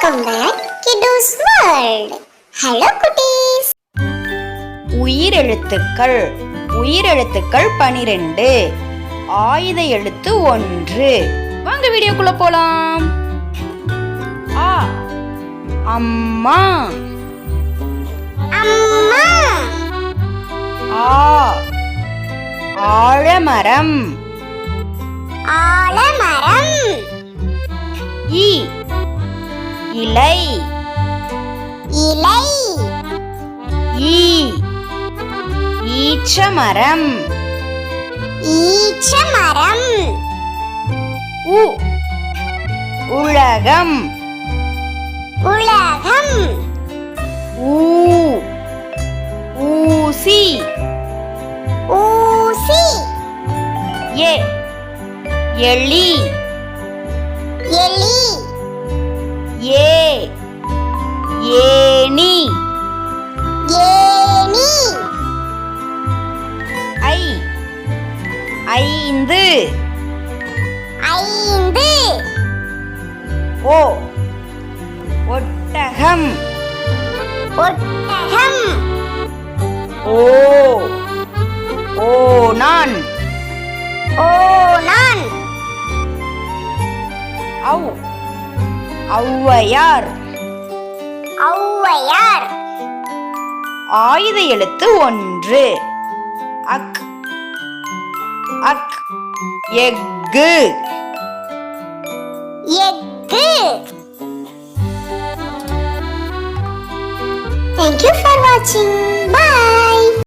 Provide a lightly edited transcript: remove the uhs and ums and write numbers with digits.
Welcome back Kiddo's World. Hello குட்டீஸ். உயிரெழுத்துக்கள் 12, ஆயுத எழுத்து 1. வாங்க வீடியோக்குள்ள போலாம். ஆ அம்மா. அம்மா. ஆ ஆழமரம். ஆலமரம். இ இலை. இலை. ஈ ஈச்சமரம். ஈச்சமரம். உ உலகம். உலகம். ஊ ஊசி. ஊசி. எ எலி. எலி. ஏ ஏணி. ஏணி. ஐ 5. 5. ஓ ஒட்டகம். ஒட்டகம். ஓ ஓநான். ஓநான். ஔ ஔவையார். ஔவையார். ஆயுத எழுத்து 1. அக் அக் egg. Egg. Thank you for watching. Bye.